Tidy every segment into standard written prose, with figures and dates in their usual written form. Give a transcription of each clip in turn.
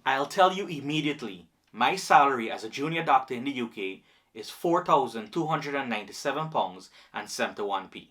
I'll tell you immediately, my salary as a junior doctor in the UK is £4,297 and 71p.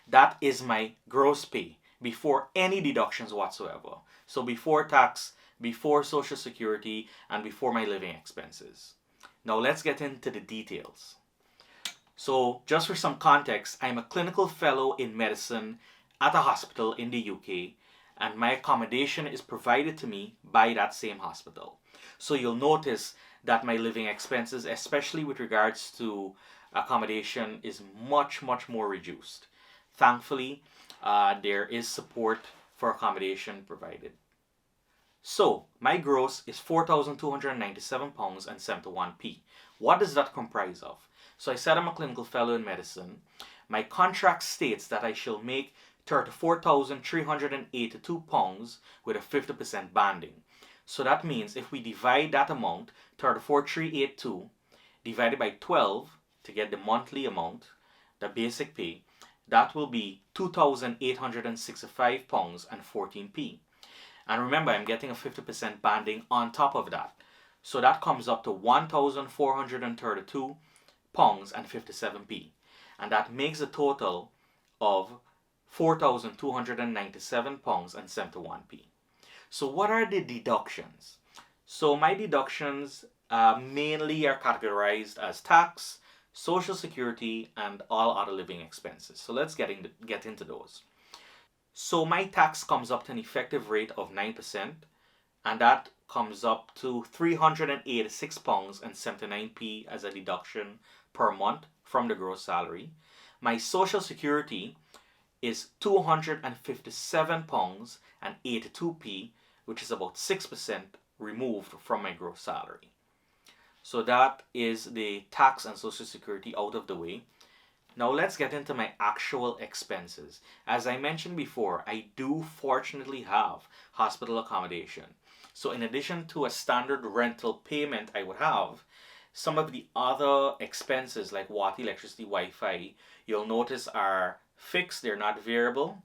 That is my gross pay before any deductions whatsoever. So before tax, before social security, and before my living expenses. Now let's get into the details. So, just for some context, I'm a clinical fellow in medicine at a hospital in the UK, and my accommodation is provided to me by that same hospital. So, you'll notice that my living expenses, especially with regards to accommodation, is much, much more reduced. Thankfully, there is support for accommodation provided. So, my gross is £4,297 and 71p. What does that comprise of? So, I said I'm a clinical fellow in medicine. My contract states that I shall make £34,382 with a 50% banding. So that means if we divide that amount, 34,382, divided by 12 to get the monthly amount, the basic pay, that will be £2,865 and 14p. And remember, I'm getting a 50% banding on top of that. So that comes up to £1,432 and 57p. And that makes a total of £4,297 and 71p. So what are the deductions? So my deductions mainly are categorized as tax, social security, and all other living expenses. So let's get into those. So my tax comes up to an effective rate of 9%, and that comes up to £386 and 79p as a deduction per month from the gross salary. My social security is £257 and 82p, which is about 6% removed from my gross salary. So that is the tax and social security out of the way. Now let's get into my actual expenses. As I mentioned before, I do fortunately have hospital accommodation. So in addition to a standard rental payment I would have, some of the other expenses like water, electricity, Wi-Fi, you'll notice are fixed, they're not variable.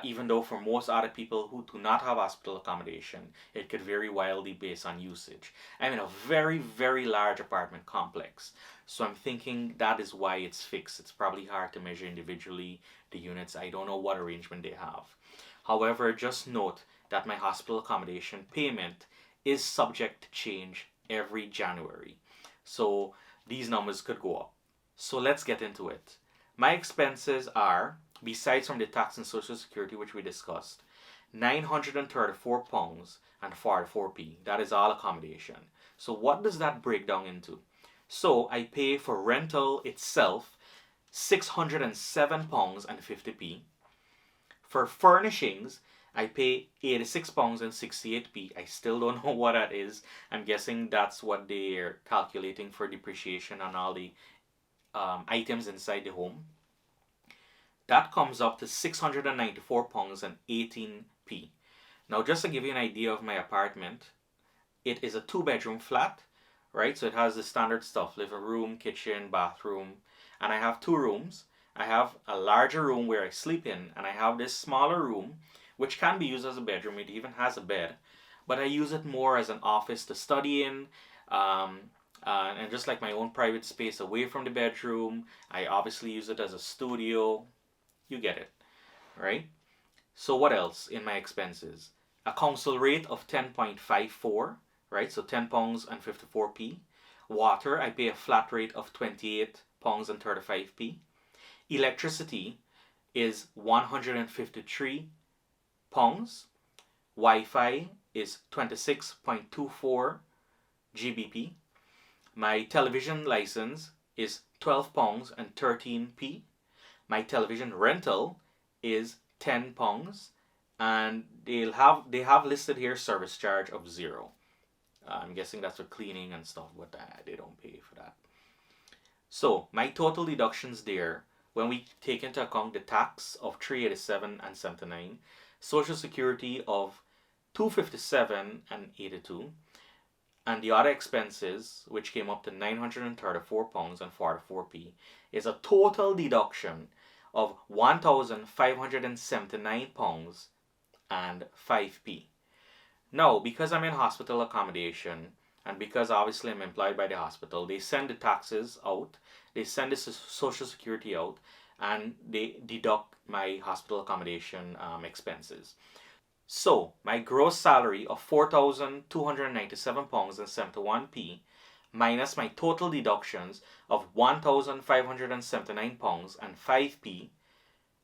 Even though for most other people who do not have hospital accommodation, it could vary wildly based on usage. I'm in a very, very large apartment complex, so I'm thinking that is why it's fixed. It's probably hard to measure individually the units. I don't know what arrangement they have. However, just note that my hospital accommodation payment is subject to change every January. So these numbers could go up. So let's get into it. My expenses are, besides from the tax and social security which we discussed, £934 and 44p. That is all accommodation. So what does that break down into? So I pay for rental itself £607 and 50p. For furnishings, I pay £86 and 68p. I still don't know what that is. I'm guessing that's what they're calculating for depreciation on all the items inside the home. That comes up to £694 and 18p. Now, just to give you an idea of my apartment, it is a 2-bedroom flat, right? So it has the standard stuff, living room, kitchen, bathroom, and I have 2 rooms. I have a larger room where I sleep in, and I have this smaller room, which can be used as a bedroom. It even has a bed, but I use it more as an office to study in, and just like my own private space away from the bedroom. I obviously use it as a studio. You get it, right? So what else in my expenses? A council rate of 10.54, right? So £10 and 54p. Water, I pay a flat rate of £28 and 35p. Electricity is £153. Wi-Fi is 26.24 GBP. My television license is £12 and 13p. My television rental is £10, and they have listed here service charge of 0. I'm guessing that's for cleaning and stuff, but they don't pay for that. So my total deductions there, when we take into account the tax of 387 and 79, social security of 257 and 82, and the other expenses, which came up to £934 and 44p, is a total deduction of £1,579 and 5p. Now, because I'm in hospital accommodation, and because obviously I'm employed by the hospital, they send the taxes out, they send the social security out, and they deduct my hospital accommodation expenses. So my gross salary of £4,297 and 71p minus my total deductions of £1,579 and 5p,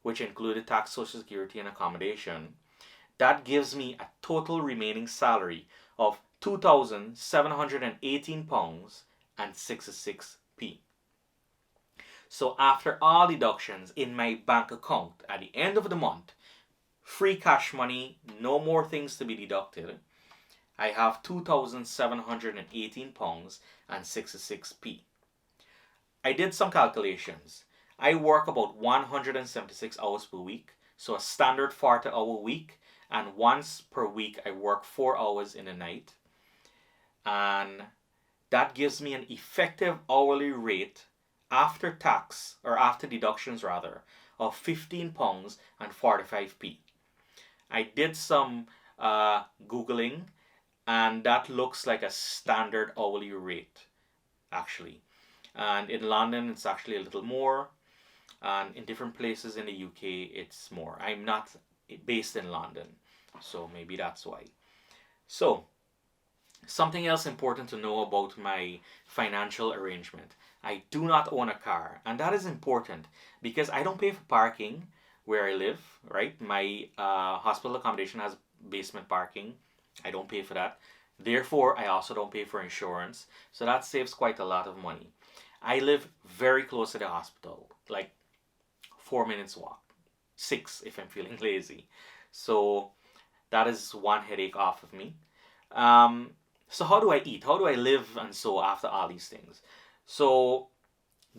which included tax, social security, and accommodation, that gives me a total remaining salary of £2,718 and 66p. So after all deductions in my bank account at the end of the month, free cash money, no more things to be deducted, I have £2,718 and 66p. I did some calculations. I work about 176 hours per week, so a standard 40-hour week, and once per week I work 4 hours in the night. And that gives me an effective hourly rate after tax, or after deductions rather, of £15 and 45p. I did some Googling, and that looks like a standard hourly rate, actually. And in London, it's actually a little more. And in different places in the UK, it's more. I'm not based in London, so maybe that's why. So, something else important to know about my financial arrangement. I do not own a car, and that is important because I don't pay for parking where I live, right? My hospital accommodation has basement parking. I don't pay for that. Therefore, I also don't pay for insurance. So that saves quite a lot of money. I live very close to the hospital, like 4 minutes walk, 6 if I'm feeling lazy. So that is one headache off of me. Um, so how do I eat? How do I live and so after all these things? So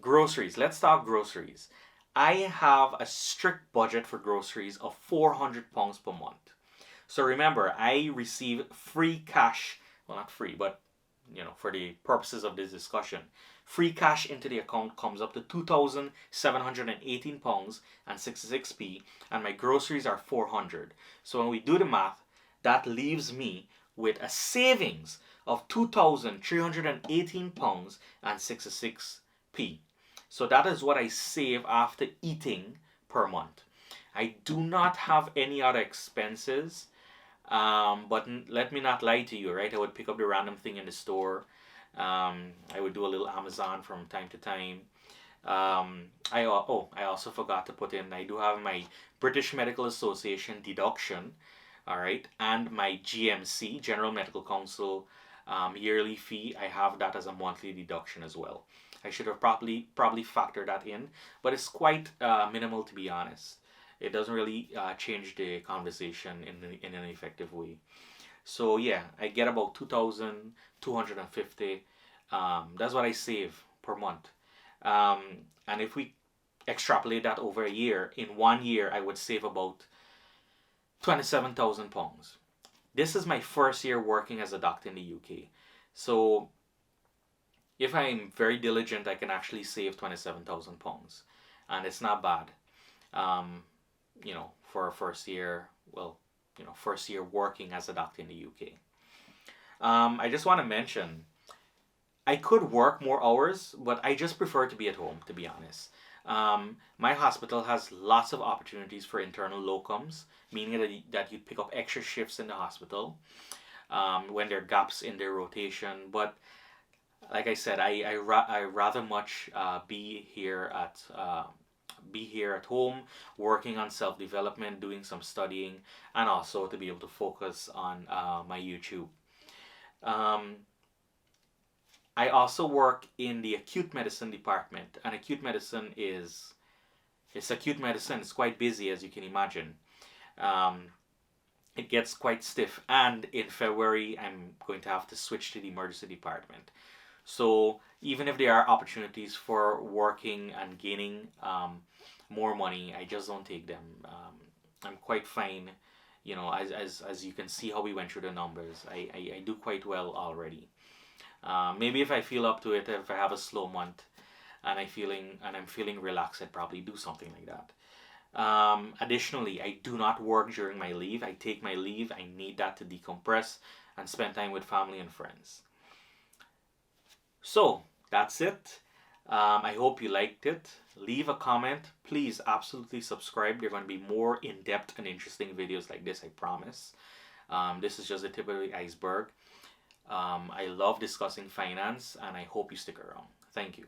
groceries. Let's talk groceries. I have a strict budget for groceries of £400 per month. So remember, I receive free cash. Well, not free, but for the purposes of this discussion, free cash into the account comes up to £2,718 and 66p, and my groceries are 400. So when we do the math, that leaves me with a savings of £2,318 and 66p. So that is what I save after eating per month. I do not have any other expenses. But let me not lie to you, right? I would pick up the random thing in the store. I would do a little Amazon from time to time. I also forgot to put in. I do have my British Medical Association deduction, all right, and my GMC, General Medical Council, yearly fee. I have that as a monthly deduction as well. I should have probably factored that in, but it's quite minimal, to be honest. It doesn't really change the conversation in an effective way. So yeah, I get about 2,250. That's what I save per month. Um, and if we extrapolate that over a year, in 1 year I would save about £27,000. This is my first year working as a doctor in the UK. So if I'm very diligent, I can actually save £27,000, and it's not bad. Um, for a first year, first year working as a doctor in the UK. I just want to mention, I could work more hours, but I just prefer to be at home, to be honest. My hospital has lots of opportunities for internal locums, meaning that you pick up extra shifts in the hospital when there are gaps in their rotation. But like I said, I rather much be here at home, working on self development, doing some studying, and also to be able to focus on my YouTube. Um, I also work in the acute medicine department, and acute medicine it's acute medicine. It's quite busy, as you can imagine. Um, it gets quite stiff, and in February I'm going to have to switch to the emergency department. So even if there are opportunities for working and gaining more money, I just don't take them. I'm quite fine, as you can see how we went through the numbers. I do quite well already. Maybe if I feel up to it, if I have a slow month and I'm feeling relaxed, I'd probably do something like that. Additionally, I do not work during my leave. I take my leave. I need that to decompress and spend time with family and friends. So that's it. I hope you liked it. Leave a comment. Please absolutely subscribe. There are going to be more in-depth and interesting videos like this, I promise. This is just the tip of the iceberg. I love discussing finance and I hope you stick around. Thank you.